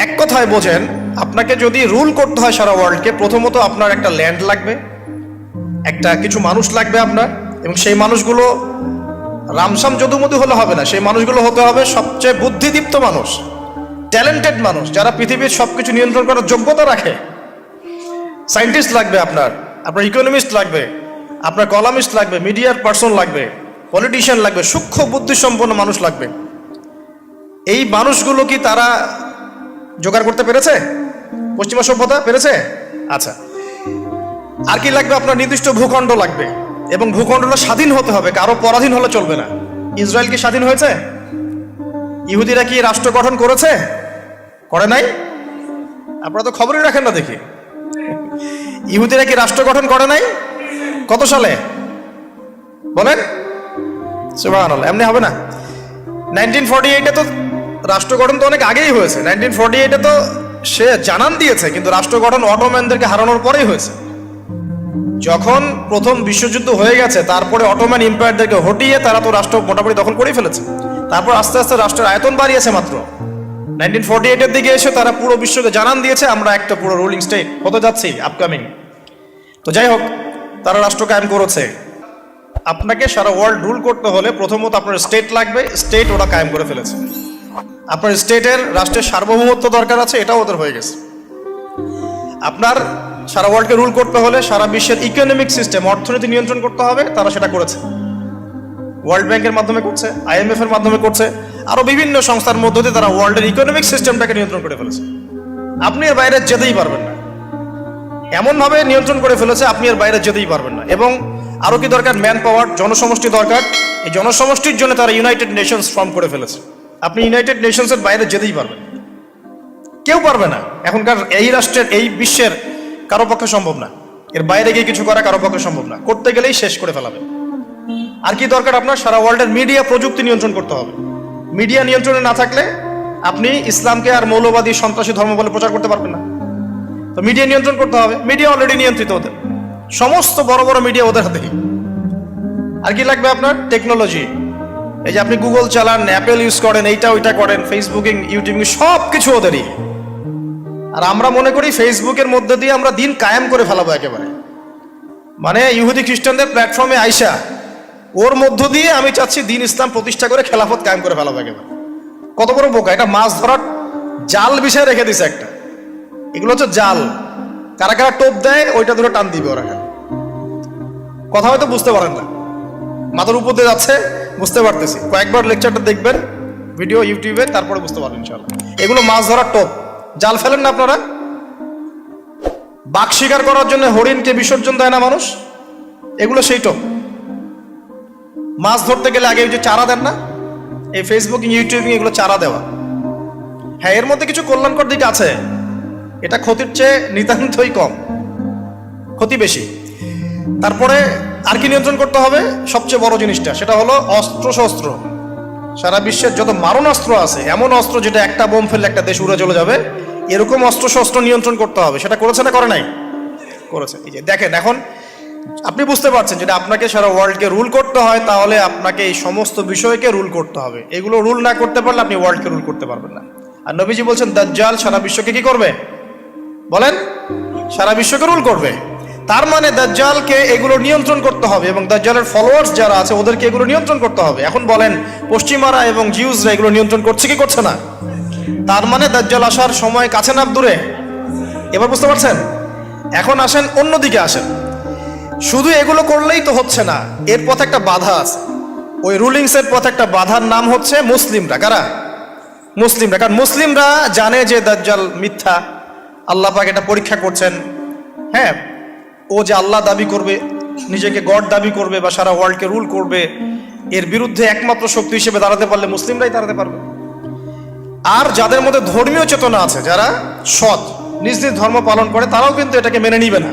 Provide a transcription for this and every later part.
এক কথায় বোঝেন, আপনাকে যদি রুল করতে হয় সারা ওয়ার্ল্ডকে, প্রথমত আপনার একটা ল্যান্ড লাগবে, একটা কিছু মানুষ লাগবে আপনার, এবং সেই মানুষগুলো রামসাম যদুমধু হলে হবে না, সেই মানুষগুলো হতে হবে সবচেয়ে বুদ্ধিদীপ্ত মানুষ, ট্যালেন্টেড মানুষ, যারা পৃথিবীর সবকিছু নিয়ন্ত্রণ করার যোগ্যতা রাখে। সায়েন্টিস্ট লাগবে আপনার ইকোনমিস্ট লাগবে, আপনার কলামিস্ট লাগবে, মিডিয়ার পার্সন লাগবে, পলিটিশিয়ান লাগবে, সূক্ষ্ম বুদ্ধিসম্পন্ন মানুষ লাগবে। এই মানুষগুলো কি তারা জোগাড় করতে পেরেছে? পশ্চিমা সভ্যতা পেরেছে? আচ্ছা, আর কি লাগবে? আপনার নির্দিষ্ট ভূখণ্ড লাগবে, এবং ভূখণ্ডটা স্বাধীন হতে হবে, কারো পরাধীন হলে চলবে না। ইসরায়েল কি স্বাধীন হয়েছে? ইহুদিরা কি রাষ্ট্র গঠন করেছে? করে নাই? আপনারা তো খবরই রাখেন না দেখি। ইহুদিরা কি রাষ্ট্র গঠন করে নাই? কত সালে বলেন? সুবহানাল্লাহ, এমনি হবে না। 1948-এ তো রাষ্ট্র গঠন তো অনেক আগেই হয়েছে। 1948-এ তো সে জানান দিয়েছে, কিন্তু রাষ্ট্র গঠন অটোম্যানদেরকে হারানোর পরেই হয়েছে। যখন প্রথম বিশ্বযুদ্ধ হয়ে গেছে, তারপরে অটোম্যান এম্পায়ারদেরকে হটিয়ে তারা তো রাষ্ট্র মোটামুটি দখল করেই ফেলেছে। তারপর আস্তে আস্তে রাষ্ট্রের আয়তন বাড়িয়েছে। মাত্র 1948-এর দিকে এসে তারা পুরো বিশ্বকে জানান দিয়েছে আমরা একটা পুরো রুলিং স্টেট হতে যাচ্ছি আপকামিং। তো যাই হোক, তারা রাষ্ট্র কায়েম করেছে। আপনাকে সারা ওয়ার্ল্ড রুল করতে হলে প্রথমত আপনার স্টেট লাগবে, স্টেট ওরা কায়েম করে ফেলেছে। আপনার স্টেটের রাষ্ট্রের সার্বভৌমত্ব দরকার আছে, এটাও ওদের হয়ে গেছে। আপনার সারা ওয়ার্ল্ডকে রুল করতে হলে সারা বিশ্বের ইকোনমিক সিস্টেম, অর্থনীতি নিয়ন্ত্রণ করতে হবে, তারা সেটা করেছে। ওয়ার্ল্ড ব্যাংকের মাধ্যমে করছে, IMF এর মাধ্যমে করছে, আরো বিভিন্ন সংস্থার মধ্য দিয়ে তারা ওয়ার্ল্ডের ইকোনমিক সিস্টেমটাকে নিয়ন্ত্রণ করে ফেলেছে। আপনি এর বাইরে যেতেই পারবেন না, এমনভাবে নিয়ন্ত্রণ করে ফেলেছে আপনি এর বাইরে যেতেই পারবেন না। এবং আরো কি দরকার? ম্যান পাওয়ার, জনসমষ্টি দরকার। এই জনসমষ্টির জন্য তারা ইউনাইটেড নেশনস ফর্ম করে ফেলেছে। আপনি ইউনাইটেড নেশনসের বাইরে যেতেই পারবেন, কেউ পারবে না। এখনকার এই রাষ্ট্রের, এই বিশ্বের কারো পক্ষে সম্ভব না। এর বাইরে গিয়ে কিছু করা কারো পক্ষে সম্ভব না, করতে গেলেই শেষ করে ফেলাবে। আর কি দরকার? আপনার সারা ওয়ার্ল্ডের মিডিয়া প্রযুক্তি নিয়ন্ত্রণ করতে হবে। মিডিয়া নিয়ন্ত্রণে না থাকলে আপনি ইসলামকে আর মৌলবাদী সন্ত্রাসী ধর্ম বলে প্রচার করতে পারবেন না। তো মিডিয়া নিয়ন্ত্রণ করতে হবে। মিডিয়া অলরেডি নিয়ন্ত্রিত, ওদের সমস্ত বড় বড় মিডিয়া ওদের হাতেই। আর কি লাগবে আপনার? টেকনোলজি। এই যে আপনি গুগল চালান, অ্যাপেল ইউজ করেন, এইটা ওইটা করেন, ফেসবুকিং, ইউটিউবিং, সব কিছু ওদেরই। আর আমরা মনে করি ফেসবুকের মধ্যে দিয়ে আমরা দিন কায়েম করে ফেলাবো একেবারে। মানে ইহুদি খ্রিস্টানদের প্ল্যাটফর্মে আইসা ওর মধ্য দিয়ে আমি চাচ্ছি দিন ইসলাম প্রতিষ্ঠা করে খেলাফত কায়েম করে ফেলাবো একেবারে। কত বড় বোকা! এটা মাছ ধরার জাল বিষয় রেখে দিছে একটা। এগুলো হচ্ছে জাল, কারা কারা টোপ দেয় ওইটা ধরে টান দিবে ওরা। কথা হয়তো বুঝতে পারেন না, মাথার উপর দিয়ে যাচ্ছে, বুঝতে পারতেছি। কয়েকবার লেকচারটা দেখবেন ভিডিও ইউটিউবে, তারপরে বুঝতে পারবেন ইনশাআল্লাহ। এগুলো মাছ ধরার টোপ। জাল ফেলেন না আপনারা? বাঘ শিকার করার জন্য হরিণকে বিসর্জন দেয় না মানুষ? এগুলো সেই টোপ। মাছ ধরতে গেলে আগে যে চারা দেন না, এই ফেসবুকিং, ইউটিউবিং, এগুলো চারা দেওয়া। হ্যাঁ, এর মধ্যে কিছু কল্যাণকর দিক আছে, এটা ক্ষতির চেয়ে নিতান্তই কম, ক্ষতি বেশি। তারপরে আর কি নিয়ন্ত্রণ করতে হবে? সবচেয়ে বড় জিনিসটা, সেটা হলো অস্ত্র শস্ত্র। সারা বিশ্বের যত মারণাস্ত্র আছে, এমন অস্ত্র যেটা একটা বোম ফেললে একটা দেশ উড়ে চলে যাবে, এরকম অস্ত্র শস্ত্র নিয়ন্ত্রণ করতে হবে। সেটা করেছে না করে নাই? করেছে। এই যে দেখেন, এখন আপনি বুঝতে পারছেন যেটা আপনাকে সারা ওয়ার্ল্ডকে রুল করতে হয়, তাহলে আপনাকে এই সমস্ত বিষয়কে রুল করতে হবে। এগুলো রুল না করতে পারলে আপনি ওয়ার্ল্ডকে রুল করতে পারবেন না। আর নবীজি বলছেন দাজ্জাল সারা বিশ্বকে কি করবে? বলেন, সারা বিশ্বকে রুল করবে। তার মানে দাজ্জালকে এগুলো নিয়ন্ত্রণ করতে হবে, এবং দাজ্জালের ফলোয়ার্স যারা আছে ওদেরকে এগুলো নিয়ন্ত্রণ করতে হবে। এখন বলেন, পশ্চিমারা এবং জিউসরা এগুলো নিয়ন্ত্রণ করছে কি করছে না? তার মানে দাজ্জাল আসার সময় কাছে না দূরে? এবার বুঝতে পারছেন? এখন আসেন অন্যদিকে আসেন। শুধু এগুলো করলেই তো হচ্ছে না, এর পথে একটা বাধা আছে। ওই রুলিংসের পথে একটা বাধার নাম হচ্ছে মুসলিমরা। কারা? মুসলিমরা। কারণ মুসলিমরা জানে যে দাজ্জাল মিথ্যা, আল্লাহ পাক এটা পরীক্ষা করছেন। হ্যাঁ, ও যে আল্লাহ দাবি করবে, নিজেকে গড দাবি করবে, বা সারা ওয়ার্ল্ডকে রুল করবে, এর বিরুদ্ধে একমাত্র শক্তি হিসেবে দাঁড়াতে পারলে মুসলিমরাই দাঁড়াতে পারবে। আর যাদের মধ্যে ধর্মীয় চেতনা আছে, যারা সৎ, নিজ নিজ ধর্ম পালন করে, তারাও কিন্তু এটাকে মেনে নিবে না।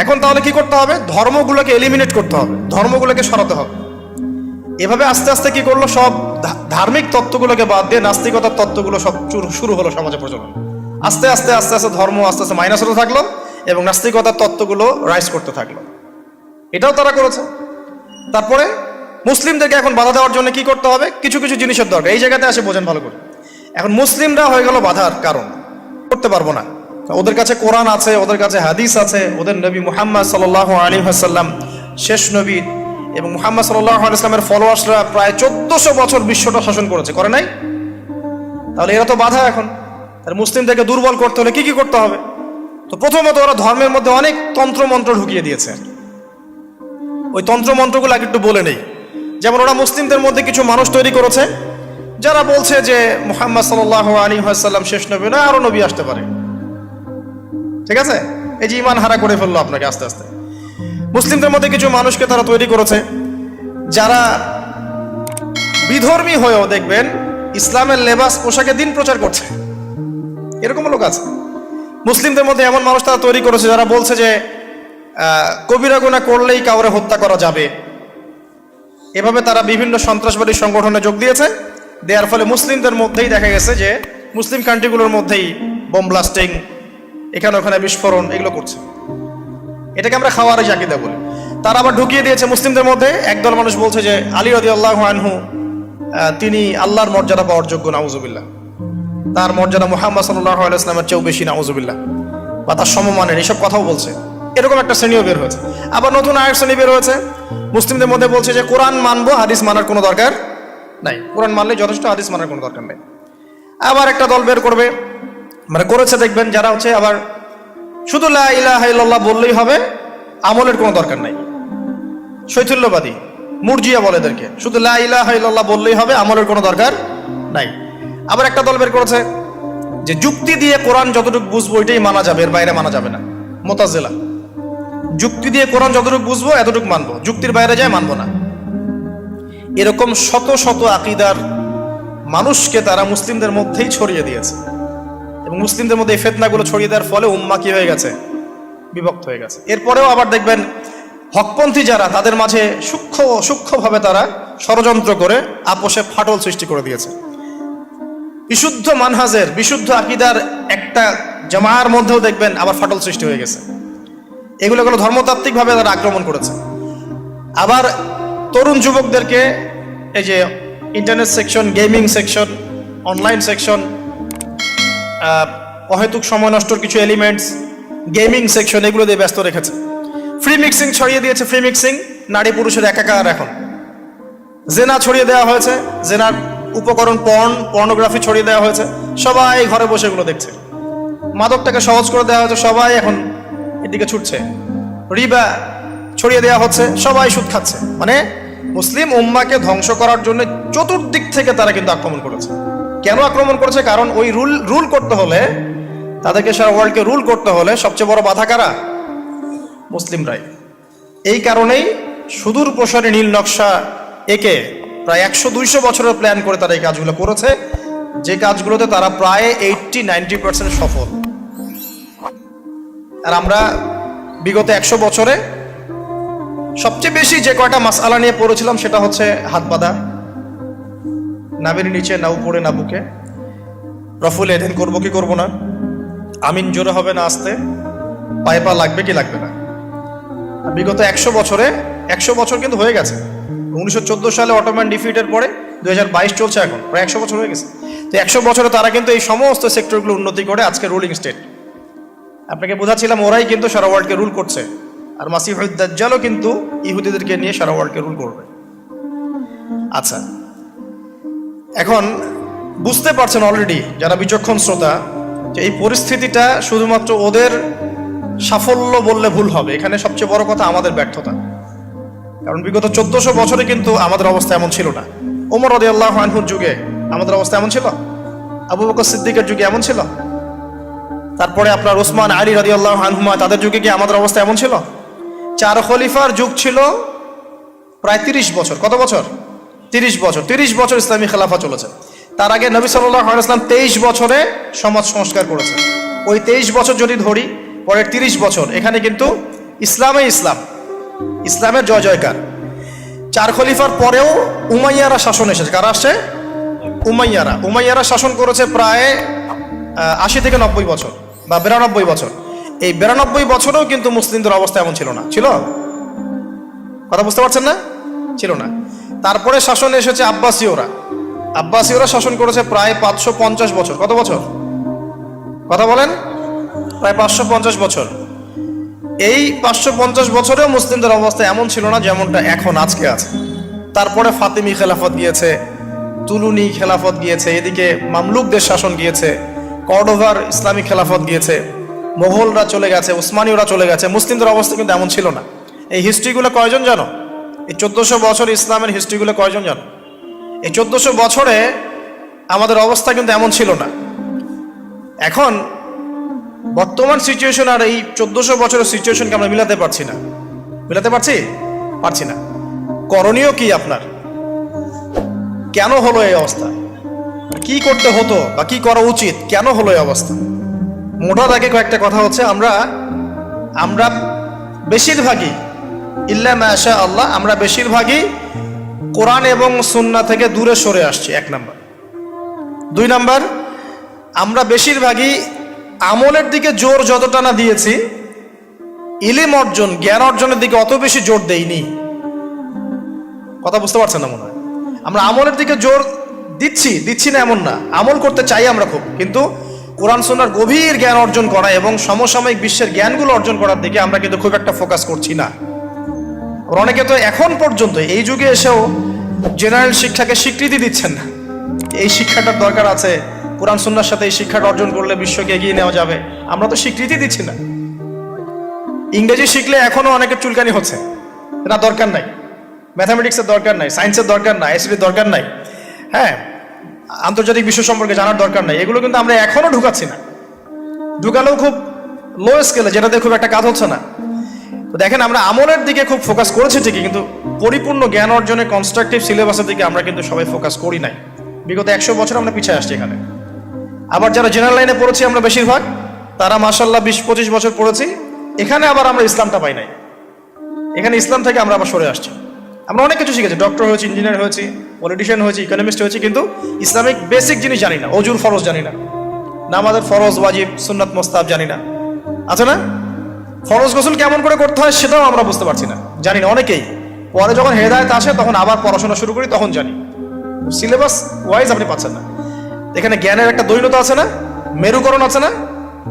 এখন তাহলে কি করতে হবে? ধর্মগুলোকে এলিমিনেট করতে হবে, ধর্মগুলোকে সরাতে হবে। এভাবে আস্তে আস্তে কি করলো, সব ধার্মিক তত্ত্বগুলোকে বাদ দিয়ে নাস্তিকতার তত্ত্বগুলো সব শুরু হলো সমাজে প্রচলন। আস্তে আস্তে আস্তে আস্তে ধর্ম আস্তে আস্তে মাইনাস হতে থাকলো, এবং নাস্তিকতার তত্ত্বগুলো রাইজ করতে থাকলো। এটাও তারা করেছে। তারপরে মুসলিমদেরকে এখন বাধা দেওয়ার জন্য কি করতে হবে, কিছু কিছু জিনিসের দরকার। এই জায়গাতে আসে বোঝেন ভালো করে। এখন মুসলিমরা হয়ে গেল বাধার কারণ, করতে পারবো না। ওদের কাছে কোরআন আছে, ওদের কাছে হাদিস আছে, ওদের নবী মুহাম্মদ সাল্লাল্লাহু আলাইহি ওয়াসাল্লাম শেষ নবী, এবং মুহাম্মদ সাল্লাল্লাহু আলাইহি ওয়াসাল্লামের ফলোয়ার্সরা প্রায় 1400 বছর বিশ্বটা শাসন করেছে, করে নাই? তাহলে এরা তো বাধা এখন। আর মুসলিমদেরকে দুর্বল করতে হলে কি কি করতে হবে? তো প্রথমত ওরা ধর্মের মধ্যে অনেক তন্ত্রমন্ত্র ঢুকিয়ে দিয়েছে। ওই তন্ত্রমন্ত্রগুলো আগে একটু বলে নেই। যেমন ওরা মুসলিমদের মধ্যে কিছু মানুষ তৈরি করেছে যারা বলছে যে মুহাম্মদ সাল্লাল্লাহু আলাইহি ওয়াসাল্লাম শেষ নবী না, আরো নবী আসতে পারে। ঠিক আছে, এই যে ঈমান হারা করে ফেললো আপনাকে আস্তে আস্তে। মুসলিমদের মধ্যে কিছু মানুষকে তারা তৈরি করেছে যারা বিধর্মী হয়েও দেখবেন ইসলামের লেবাস পোশাকে দিন প্রচার করছে, এরকম লোক আছে। মুসলিমদের মধ্যে এমন মানুষ তারা তৈরি করেছে যারা বলছে যে কবিরা গুনাহ করলেই কাউরে হত্যা করা যাবে। এভাবে তারা বিভিন্ন সন্ত্রাসবাদী সংগঠনে যোগ দিয়েছে। দেওয়ার ফলে মুসলিমদের মধ্যেই দেখা গেছে যে মুসলিম কান্ট্রিগুলোর মধ্যেই বোম ব্লাস্টিং, এখানে ওখানে বিস্ফোরণ, এগুলো করছে। এটাকে আমরা খাওয়ারিজ আকীদা বলি। তারা আবার ঢুকিয়ে দিয়েছে মুসলিমদের মধ্যে একদল মানুষ বলছে যে আলী রাদিয়াল্লাহু আনহু তিনি আল্লাহর মর্যাদা পাওয়ার যোগ্য, নাউজুবিল্লাহ। তার মর্যাদা মুহাম্মদ সাল্লাল্লাহু আলাইহি ওয়াসাল্লামের চেয়েও বেশি, নাউজুবিল্লাহ, বা তার সমমানের, এইসব কথাও বলছে। এরকম একটা শ্রেণীও বের হয়েছে। আবার নতুন আরেক শ্রেণী বের হয়েছে মুসলিমদের মধ্যে, বলছে যে কোরআন মানবো, হাদিস মানার কোনো দরকার নাই, কোরআন মানলে যথেষ্ট, হাদিস মানার কোনো দরকার নেই। আবার একটা দল বের করবে, মানে করেছে দেখবেন, যারা হচ্ছে আবার শুধু লা ইলাহা ইল্লাল্লাহ বললেই হবে, আমলের কোনো দরকার নাই। শৈথিল্যবাদী, মুরজিয়া বলে এদেরকে, শুধু লা ইলাহা ইল্লাল্লাহ বললেই হবে, আমলের কোনো দরকার নাই। আবার একটা দল বের করেছে যে যুক্তি দিয়ে কোরআন যতটুকু বুঝবো এটাই মানা যাবে, এর বাইরে মানা যাবে না, মুতাজিলা। যুক্তি দিয়ে কোরআন যতটুকু বুঝবো এতটুকু মানবো, যুক্তির বাইরে যায় মানবো না। এরকম শত শত আকীদার মানুষকে তারা মুসলিমদের মধ্যেই ছড়িয়ে দিয়েছে, এবং মুসলিমদের মধ্যে এই ফিতনাগুলো ছড়িয়ে দেওয়ার ফলে উম্মাহ কি হয়ে গেছে, বিভক্ত হয়ে গেছে। এরপরেও আবার দেখবেন হকপন্থী যারা, তাদের মাঝে সূক্ষ্মভাবে তারা ষড়যন্ত্র করে আপোষে ফাটল সৃষ্টি করে দিয়েছে। বিশুদ্ধ মানহাজের, বিশুদ্ধ আকীদার একটা জামার মধ্যেও দেখবেন আবার ফাটল সৃষ্টি হয়ে গেছে। এগুলো ধর্মতাত্ত্বিকভাবে তারা আক্রমণ করেছে। আবার তরুণ যুবকদেরকে এই যে internet section, gaming section, online section, অহেতুক সময় নষ্টর কিছু এলিমেন্টস, গেমিং সেকশন, এগুলো দিয়ে ব্যস্ত রেখেছে। ফ্রি মিক্সিং ছড়িয়ে দিয়েছে, ফ্রি মিক্সিং, নারী পুরুষের একাকার। এখন জেনা ছড়িয়ে দেওয়া হয়েছে, জেনার উপকরণ পর্নোগ্রাফি ছড়িয়ে দেওয়া হয়েছে, সবাই ঘরে বসে এগুলো দেখছে। মাদকটাকে সহজ করে দেওয়া হয়েছে, সবাই এখন এদিকে ছুটছে। রিবা ছড়িয়ে দেওয়া হচ্ছে, সবাই সুদ খাচ্ছে। মানে মুসলিম উম্মাকে ধ্বংস করার জন্য চতুর্দিক থেকে তারা কিন্তু আক্রমণ করেছে। কেন আক্রমণ করেছে? কারণ ওই রুল করতে হলে, তাদেরকে সারা ওয়ার্ল্ডকে রুল করতে হলে সবচেয়ে বড় বাধা কারা? মুসলিমরাই। এই কারণেই সুদূর প্রসারী নীল নকশা একে প্রায় 100-200 বছরের প্ল্যান করে তারা এই কাজগুলো করেছে, যে কাজগুলোতে তারা প্রায় 80-90% সফল। আর আমরা বিগত 100 বছরে সবচেয়ে বেশি যে কয়টা মাসআলা নিয়ে পড়েছিলাম সেটা হচ্ছে হাত বাঁধা, নাভির নিচে, না উপরে না বুকে, রফুল এদেন করবো কি করবো না, আমিন জোরে হবে না আস্তে, পায়ে পা লাগবে কি লাগবে না। বিগত 100 বছরে 100 বছর কিন্তু হয়ে গেছে। 1914 সালে অটোম্যান ডিফিটের পরে 2022 চলছে, এখন প্রায় 100 বছর হয়ে গেছে। তো 100 বছরে তারা কিন্তু এই সমস্ত সেক্টরগুলো উন্নতি করে আজকে রুলিং স্টেট। আপনাকে বোঝাচ্ছিলাম ওরাই কিন্তু সারা ওয়ার্ল্ডকে রুল করছে। আর মাসিহুদ দাজ্জালও কিন্তু ইহুদিদেরকে নিয়ে সারা ওয়ার্ল্ডকে রুল করবে। আচ্ছা, এখন বুঝতে পারছেন অলরেডি যারা বিচক্ষণ শ্রোতা, যে এই পরিস্থিতিটা শুধুমাত্র ওদের সাফল্য বললে ভুল হবে। এখানে সবচেয়ে বড় কথা আমাদের ব্যর্থতা। কারণ বিগত 1400 বছরে কিন্তু আমাদের অবস্থা এমন ছিল না। ওমর রাদিয়াল্লাহু আনহুর যুগে আমাদের অবস্থা এমন ছিল, আবু বকর সিদ্দিকের যুগে এমন ছিল, তারপরে আপনার ওসমান আলী রাদিয়াল্লাহু আনহুমা তাদের যুগে কি আমাদের অবস্থা এমন ছিল? 4 খলিফার যুগ ছিল প্রায় 30 বছর। কত বছর? 30 বছর। 30 বছর ইসলামী খেলাফা চলেছে। তার আগে নবী সাল্লাল্লাহু আলাইহি ওয়াসাল্লাম 23 বছরে সমাজ সংস্কার করেছে। ওই 23 বছর যদি ধরি, পরের 30 বছর এখানে কিন্তু ইসলামের জয় জয়কার। 4 খলিফার পরেও উমাইয়ারা শাসন এসেছে। কারা আসছে? উমাইয়ারা শাসন করেছে প্রায় 80 থেকে 90 বছর বা 92 বছর। এই 92 বছরেও কিন্তু মুসলিমদের অবস্থা এমন ছিল না। ছিল? কথা বুঝতে পারছেন না? ছিল না। তারপরে শাসন এসেছে আব্বাসীয়রা। আব্বাসীয়রা শাসন করেছে প্রায় 550 বছর। কত বছর? কথা বলেন। প্রায় 550 বছর। এই 550 বছরেও মুসলিমদের অবস্থা এমন ছিল না যেমনটা এখন আজকে আছে। তারপরে ফাতিমি খেলাফত গিয়েছে, তুলুনি খেলাফত গিয়েছে, এদিকে মামলুকদের শাসন গিয়েছে, কর্ডোভার ইসলামিক খেলাফত গিয়েছে, মোগলরা চলে গেছে, উসমানীয়রা চলে গেছে। মুসলিমদের অবস্থা কিন্তু এমন ছিল না। এই হিস্ট্রিগুলো কয়জন জানো? এই 1400 বছর ইসলামের হিস্ট্রিগুলো কয়জন জানো? এই 1400 বছরে আমাদের অবস্থা কিন্তু এমন ছিল না। এখন বর্তমান সিচুয়েশন আর এই 1400 বছরের সিচুয়েশনকে আমরা মিলাতে পারছি না। মিলাতে পারছি না। করণীয় কি আপনার? কেন হলো এই অবস্থা? কি করতে হতো বা কি করা উচিত? কেন হলো এই অবস্থা? মোটা দাগে কয়েকটা কথা হচ্ছে, আমরা বেশিরভাগই ইল্লা মাশা আল্লাহ, আমরা বেশিরভাগই কোরআন এবং সুন্নাহ থেকে দূরে সরে আসছি, 1 নাম্বার। 2 নাম্বার, আমরা বেশিরভাগই আমলের দিকে জোর যতটা না দিয়েছি, ইলম অর্জন, জ্ঞান অর্জনের দিকে অত বেশি জোর দেইনি। কথা বুঝতে পারছেন না মনে হয়? আমরা আমলের দিকে জোর দিচ্ছি না এমন না, আমল করতে চাই আমরা খুব, কিন্তু কোরআন সুন্নাহর গভীর জ্ঞান অর্জন করা এবং সমসাময়িক বিশ্বের জ্ঞানগুলো অর্জন করার দিকে আমরা কিন্তু খুব একটা ফোকাস করছি না। অনেকে তো এখন পর্যন্ত এই যুগে এসেও জেনারেল শিক্ষাকে স্বীকৃতি দিচ্ছেন না। এই শিক্ষাটার দরকার আছে, কোরআন সুন্নাহর সাথে এই শিক্ষাটা অর্জন করলে বিশ্বকে এগিয়ে নেওয়া যাবে, আমরা তো স্বীকৃতি দিচ্ছি না। ইংরেজি শিখলে এখনো অনেকের চুলকানি হচ্ছে, না দরকার নাই, ম্যাথামেটিক্সের দরকার নাই, সায়েন্সের দরকার নাই, আইসিটির দরকার নাই, হ্যাঁ, আন্তর্জাতিক বিশ্ব সম্পর্কে জানার দরকার নাই, এগুলো কিন্তু আমরা এখনো ঢুকাচ্ছি না। ঢুকালেও খুব লো স্কেলে, যেটাতে খুব একটা কাজ হচ্ছে না। তো দেখেন, আমরা আমলের দিকে খুব ফোকাস করেছি ঠিকই, কিন্তু পরিপূর্ণ জ্ঞান অর্জনের কনস্ট্রাকটিভ সিলেবাসের দিকে আমরা কিন্তু সবাই ফোকাস করি নাই। বিগত 100 বছর আমরা পিছিয়ে আসছি এখানে। আবার যারা জেনারেল লাইনে পড়েছি আমরা বেশিরভাগ, তারা মাশাআল্লাহ 20-25 বছর পড়েছি, এখানে আবার আমরা ইসলামটা পাই নাই। এখানে ইসলাম থেকে আমরা আবার সরে আসছি। আমরা অনেক কিছু শিখেছি, ডক্টর হয়েছি, ইঞ্জিনিয়ার হয়েছি, পলিটিশিয়ান হয়েছি, ইকোনমিস্ট হয়েছি, কিন্তু ইসলামিক বেসিক জিনিস জানি না। অজুর ফরজ জানি না, নামাজের ফরজ, ওয়াজিব, সুন্নাত, মুস্তাহাব জানি না, আছে না? ফরজ গোসল কেমন করে করতে হয় সেটাও আমরা বুঝতে পারছি না, জানি না অনেকেই। পরে যখন হেদায়েত আসে তখন আবার পড়াশোনা শুরু করি, তখন জানি। সিলেবাস ওয়াইজ আপনি পাচ্ছেন না। এখানে জ্ঞানের একটা দৈন্যতা আছে না, মেরুকরণ আছে না?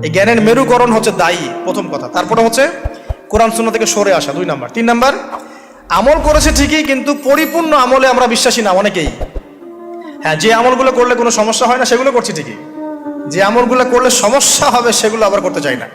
এই জ্ঞানের মেরুকরণ হচ্ছে দায়ী, প্রথম কথা। তারপরে হচ্ছে কোরআন সুন্নাহ থেকে সরে আসা, 2 নাম্বার। 3 নাম্বার, আমল করেছে ঠিকই, কিন্তু পরিপূর্ণ আমলে আমরা বিশ্বাসী না অনেকেই। হ্যাঁ, যে আমলগুলো করলে কোনো সমস্যা হয় না সেগুলো করছি ঠিকই, যে আমলগুলো করলে সমস্যা হবে সেগুলো আবার করতে চাই না।